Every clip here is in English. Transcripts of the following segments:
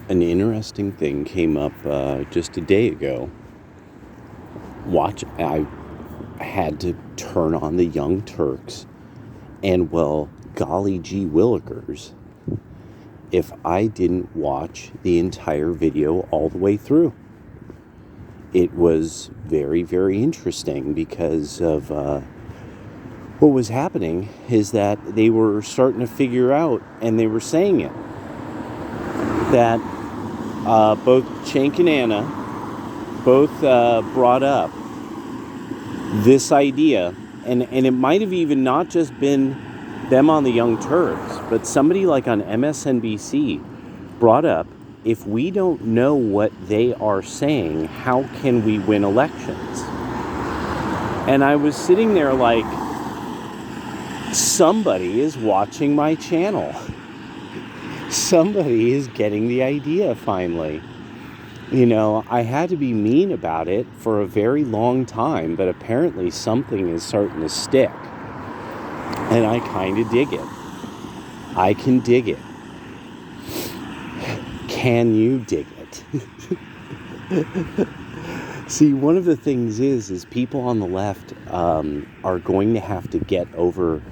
An interesting thing came up just a day ago. I had to turn on the Young Turks, and well, golly gee willikers, if I didn't watch the entire video all the way through. It was very, very interesting because of what was happening is that they were starting to figure out, and they were saying it, that both Cenk and Anna both brought up this idea, and it might have even not just been them on the Young Turks, but somebody like on MSNBC brought up, if we don't know what they are saying, how can we win elections? And I was sitting there like, somebody is watching my channel. Somebody is getting the idea finally. You know, I had to be mean about it for a very long time, but apparently something is starting to stick. And I kind of dig it. I can dig it. Can you dig it? See, one of the things is people on the left are going to have to get over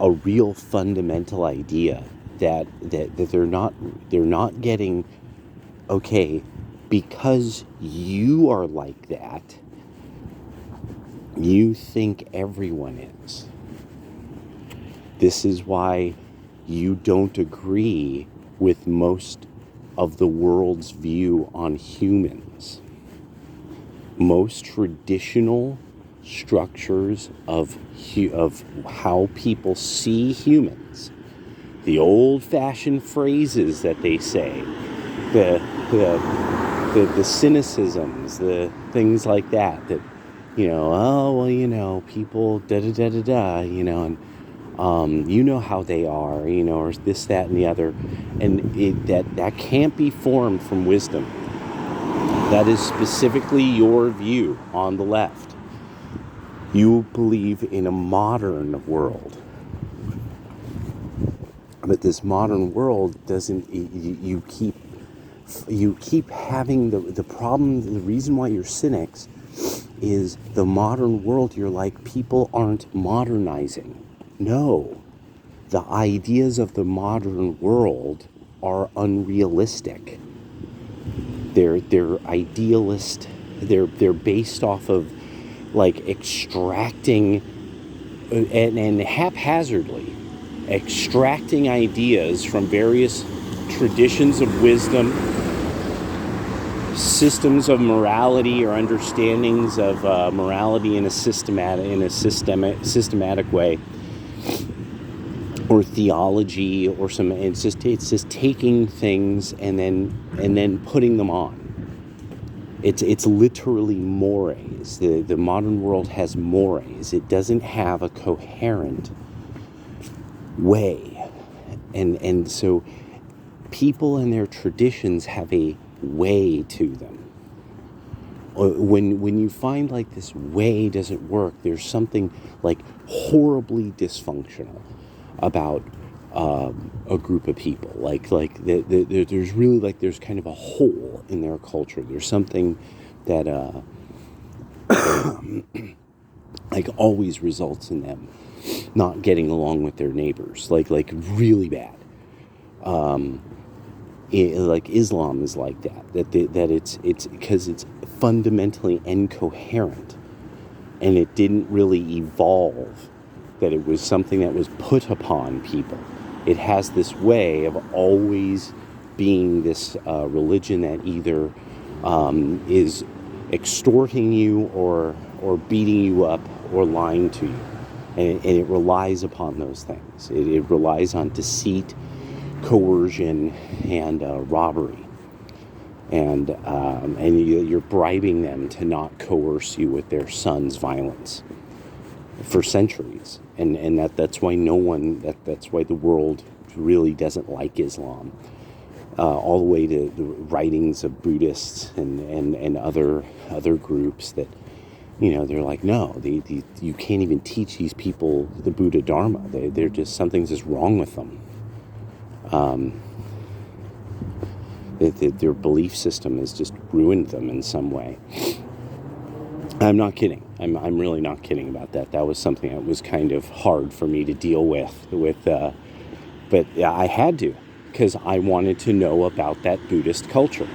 a real fundamental idea that they're not getting. Okay, because you are like that, you think everyone is. This is why you don't agree with most of the world's view on humans. Most traditional structures of how people see humans, the old-fashioned phrases that they say, the cynicisms, the things like that, oh, well, people da-da-da-da-da, and you know how they are, or this, that, and the other, and that can't be formed from wisdom. That is specifically your view on the left. You believe in a modern world. But this modern world doesn't, you keep having the problem, the reason why you're cynics is the modern world, you're like, people aren't modernizing. No, the ideas of the modern world are unrealistic. They're idealist. They're based off of like extracting and haphazardly extracting ideas from various traditions of wisdom, systems of morality, or understandings of morality in a systematic way, or theology, or some. It's just taking things and then putting them on. It's literally mores. The modern world has mores. It doesn't have a coherent way, and so people and their traditions have a way to them. When you find like this way doesn't work, there's something like horribly dysfunctional about a group of people. Like there's really like there's kind of a hole in their culture. There's something that like always results in them not getting along with their neighbors, like really bad. Like Islam is like that it's because it's fundamentally incoherent, and it didn't really evolve, that it was something that was put upon people. It has this way of always being this religion that either is extorting you or beating you up or lying to you. And it relies upon those things. It relies on deceit, coercion, and robbery. And you're bribing them to not coerce you with their son's violence for centuries. And that's why that's why the world really doesn't like Islam. All the way to the writings of Buddhists and other groups that, they're like, no, you can't even teach these people the Buddha Dharma. They're just, something's just wrong with them. That their belief system has just ruined them in some way. I'm not kidding. I'm really not kidding about that. That was something that was kind of hard for me to deal with, but yeah, I had to, because I wanted to know about that Buddhist culture.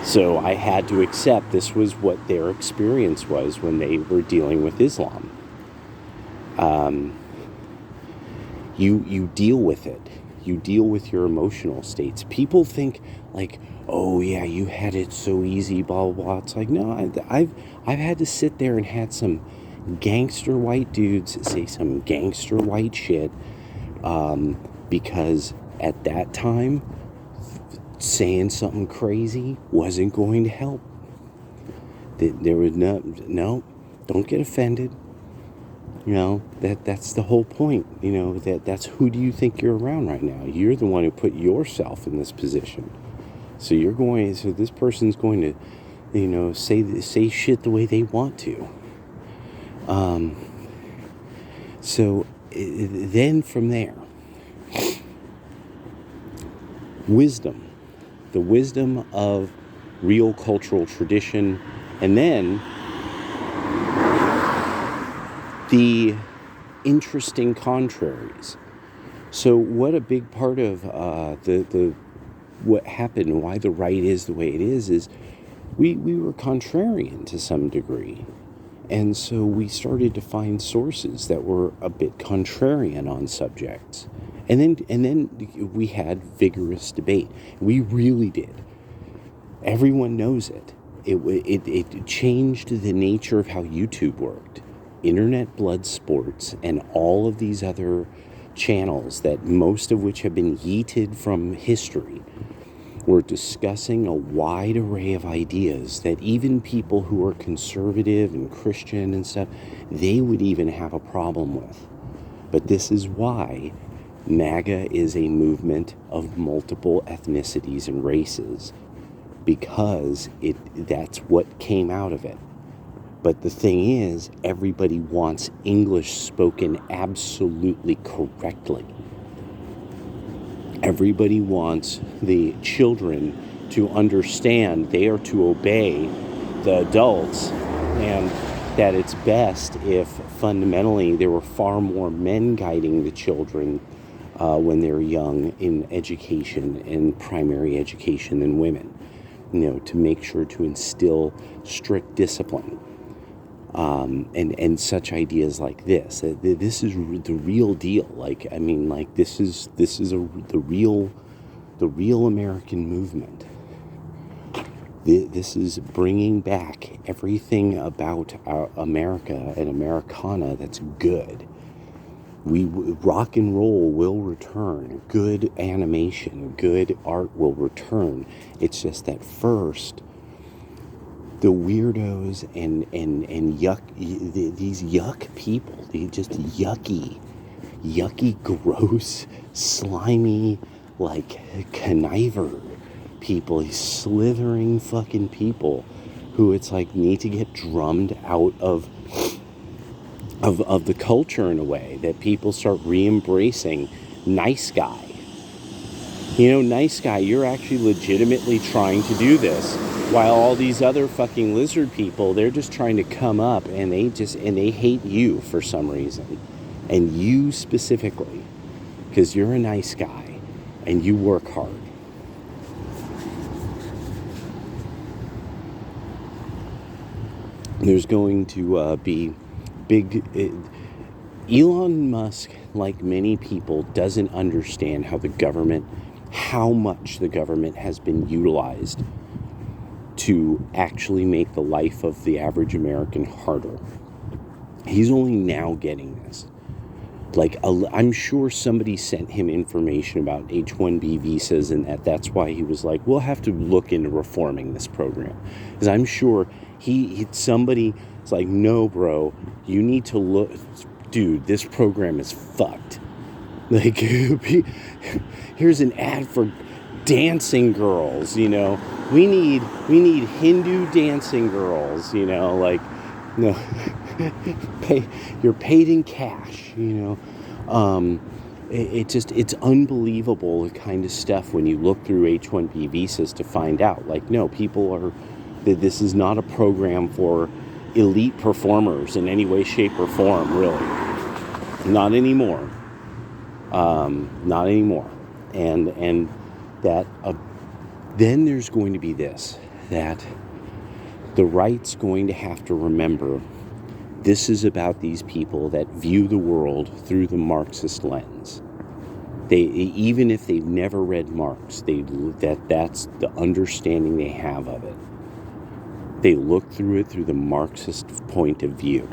So I had to accept this was what their experience was when they were dealing with Islam. You deal with it. You deal with your emotional states. People think like, oh yeah, you had it so easy, blah blah blah. It's like, no, I've had to sit there and had some gangster white dudes say some gangster white shit, because at that time, saying something crazy wasn't going to help. There was no, don't get offended. You know, that's the whole point. You know, that's who do you think you're around right now? You're the one who put yourself in this position. So this person's going to, you know, say shit the way they want to. Then from there, wisdom, the wisdom of real cultural tradition, and then the interesting contraries. So what a big part of what happened, why the right is the way it is we were contrarian to some degree. And so we started to find sources that were a bit contrarian on subjects. And then we had vigorous debate. We really did. Everyone knows it. It changed the nature of how YouTube worked. Internet Blood Sports and all of these other channels, that most of which have been yeeted from history, were discussing a wide array of ideas that even people who are conservative and Christian and stuff, they would even have a problem with. But this is why MAGA is a movement of multiple ethnicities and races, because that's what came out of it. But the thing is, everybody wants English spoken absolutely correctly. Everybody wants the children to understand they are to obey the adults, and that it's best if fundamentally there were far more men guiding the children when they're young in education and primary education than women, you know, to make sure to instill strict discipline. And such ideas like this. This is the real deal. Like, I mean, like this is the real American movement. This is bringing back everything about our America and Americana that's good. Rock and roll will return. Good animation, good art will return. It's just that first, the weirdos and yuck, these yuck people, they just yucky, gross, slimy, like conniver people, these slithering fucking people who it's like need to get drummed out of the culture in a way, that people start re-embracing nice guy. You know, nice guy, you're actually legitimately trying to do this. While all these other fucking lizard people, they're just trying to come up and they hate you for some reason. And you specifically, because you're a nice guy and you work hard. There's going to be big... Elon Musk, like many people, doesn't understand how much the government has been utilized to actually make the life of the average American harder. He's only now getting this. Like, I'm sure somebody sent him information about H-1B visas, and that's why he was like, we'll have to look into reforming this program. Because I'm sure somebody's like, no, bro, you need to look, dude, this program is fucked. Like, here's an ad for dancing girls, you know. We need Hindu dancing girls, you know, like, no, you're paid in cash, you know. it's unbelievable the kind of stuff when you look through H-1B visas to find out. Like, no, people are, this is not a program for elite performers in any way, shape, or form, really. Not anymore. Not anymore. And that, then there's going to be this, that the right's going to have to remember this is about these people that view the world through the Marxist lens. They, even if they've never read Marx, that's the understanding they have of it. They look through it through the Marxist point of view.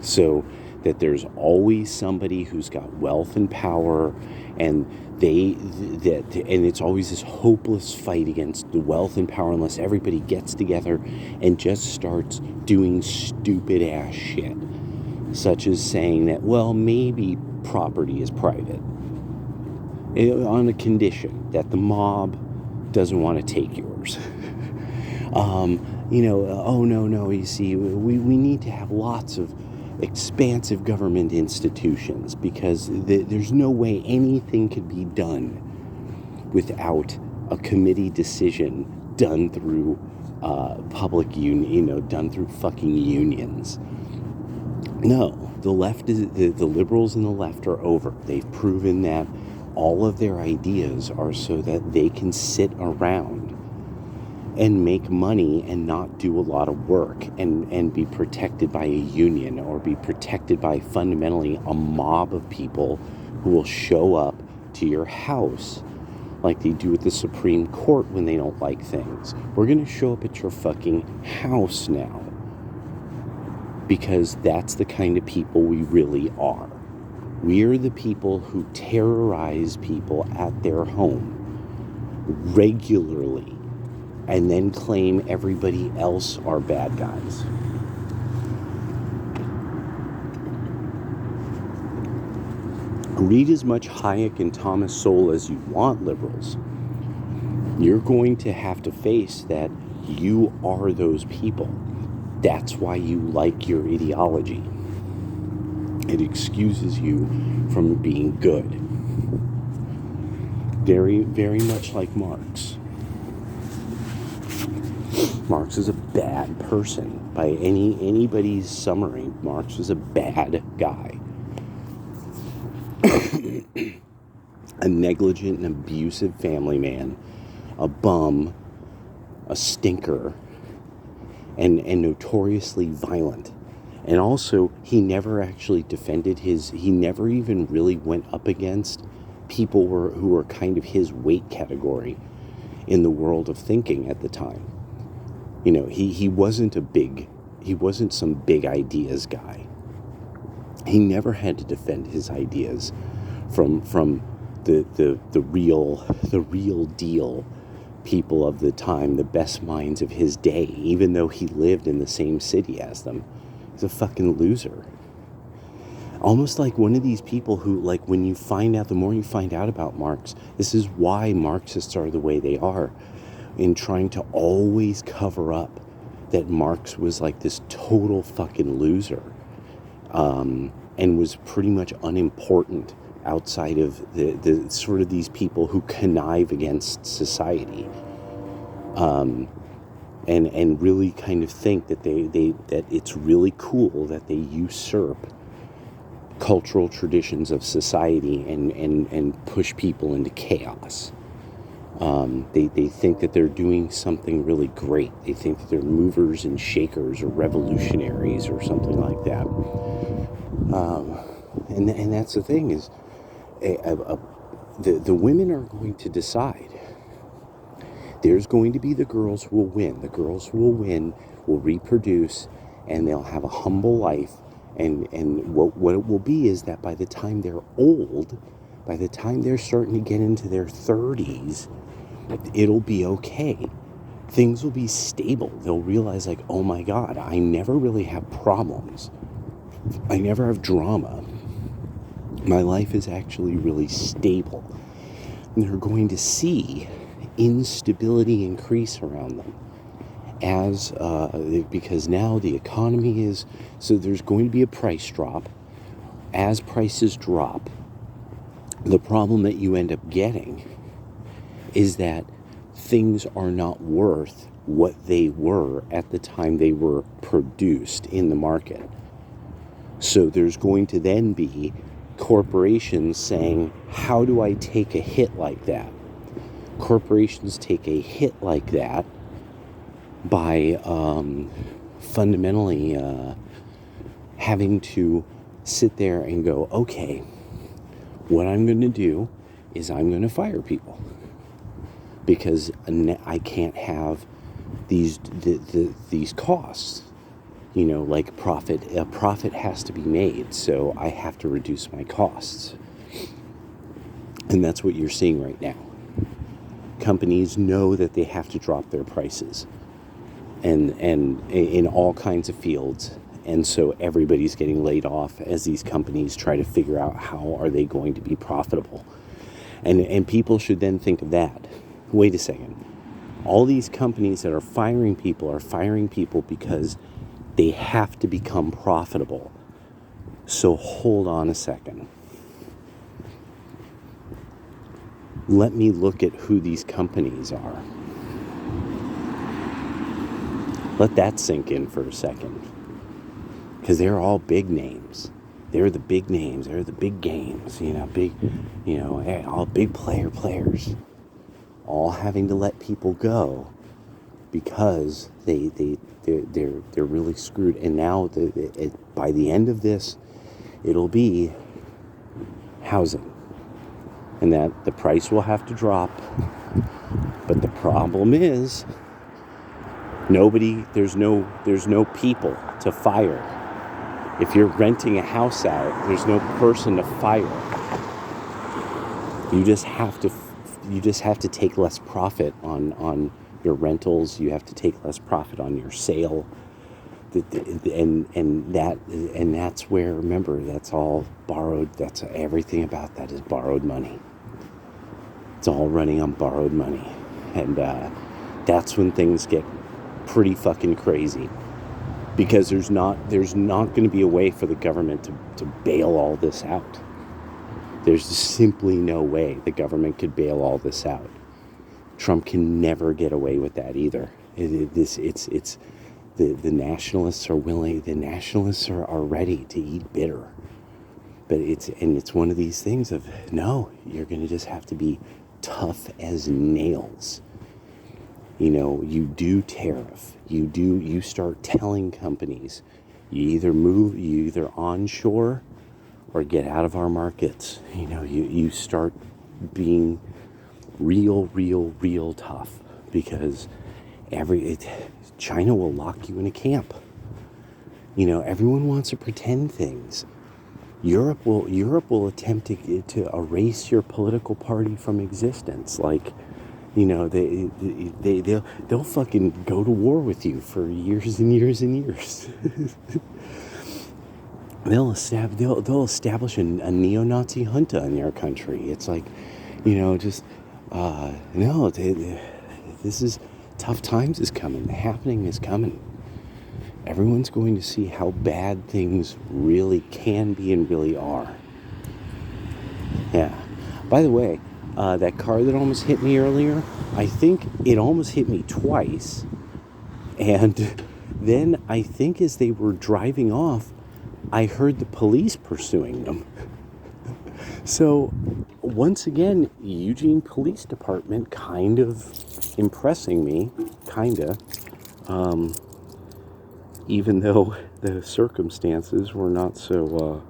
So that there's always somebody who's got wealth and power, and and it's always this hopeless fight against the wealth and power unless everybody gets together and just starts doing stupid ass shit, such as saying that, well, maybe property is private on a condition that the mob doesn't want to take yours. Oh no, you see, we need to have lots of expansive government institutions because there's no way anything could be done without a committee decision done through public union, done through fucking unions. No, the left is the liberals and the left are over. They've proven that all of their ideas are so that they can sit around and make money and not do a lot of work and be protected by a union or be protected by fundamentally a mob of people who will show up to your house like they do at the Supreme Court when they don't like things. We're going to show up at your fucking house now because that's the kind of people we really are. We're the people who terrorize people at their home regularly and then claim everybody else are bad guys. Read as much Hayek and Thomas Sowell as you want, liberals. You're going to have to face that you are those people. That's why you like your ideology. It excuses you from being good. Very, very much like Marx. Marx is a bad person. By anybody's summary, Marx was a bad guy. A negligent and abusive family man, a bum, a stinker, and notoriously violent. And also, he never actually defended he never even really went up against people who were kind of his weight category in the world of thinking at the time. He wasn't some big ideas guy. He never had to defend his ideas from the real deal people of the time, the best minds of his day, even though he lived in the same city as them. He's a fucking loser. Almost like one of these people who, like, the more you find out about Marx, this is why Marxists are the way they are, in trying to always cover up that Marx was like this total fucking loser, and was pretty much unimportant outside of the sort of these people who connive against society, and really kind of think that that it's really cool that they usurp cultural traditions of society and push people into chaos. They think that they're doing something really great. They think that they're movers and shakers or revolutionaries or something like that. And that's the thing is, the women are going to decide. There's going to be the girls who will win. The girls who will win will reproduce, and they'll have a humble life. And what it will be is that by the time they're old, by the time they're starting to get into their 30s, it'll be okay. Things will be stable. They'll realize, like, oh my God, I never really have problems. I never have drama. My life is actually really stable. And they're going to see instability increase around them because now the economy is, so there's going to be a price drop. As prices drop, the problem that you end up getting is that things are not worth what they were at the time they were produced in the market. So there's going to then be corporations saying, how do I take a hit like that? Corporations take a hit like that by fundamentally having to sit there and go, okay, what I'm going to do is I'm going to fire people because I can't have these costs. You know, like a profit has to be made, so I have to reduce my costs. And that's what you're seeing right now. Companies know that they have to drop their prices and in all kinds of fields. And so everybody's getting laid off as these companies try to figure out how are they going to be profitable. And people should then think of that. Wait a second. All these companies that are firing people because they have to become profitable. So hold on a second. Let me look at who these companies are. Let that sink in for a second. Because they're all big names. They're the big names. They're the big games. All big players. All having to let people go because they're really screwed. And now by the end of this, it'll be housing. And that the price will have to drop. But the problem is there's no people to fire. If you're renting a house out, there's no person to fire. You just have to take less profit on your rentals. You have to take less profit on your sale. And that's where, remember, that's all borrowed. That's everything about that is borrowed money. It's all running on borrowed money. And that's when things get pretty fucking crazy. Because there's not going to be a way for the government to bail all this out. There's simply no way the government could bail all this out. Trump can never get away with that either. The nationalists are willing. The nationalists are ready to eat bitter. But it's one of these things of, no, you're going to just have to be tough as nails. You know, you do tariff. You start telling companies, you either onshore or get out of our markets. You know, you start being real tough because China will lock you in a camp. You know, everyone wants to pretend things. Europe will attempt to erase your political party from existence. Like, you know, they'll fucking go to war with you for years and years and years. They'll establish a neo-Nazi junta in your country. It's like, you know, just no. This is tough times is coming. The happening is coming. Everyone's going to see how bad things really can be and really are. Yeah. By the way, that car that almost hit me earlier, I think it almost hit me twice. And then I think as they were driving off, I heard the police pursuing them. So, once again, Eugene Police Department kind of impressing me, even though the circumstances were not so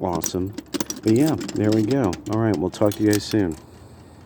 awesome. But yeah, there we go. All right, we'll talk to you guys soon.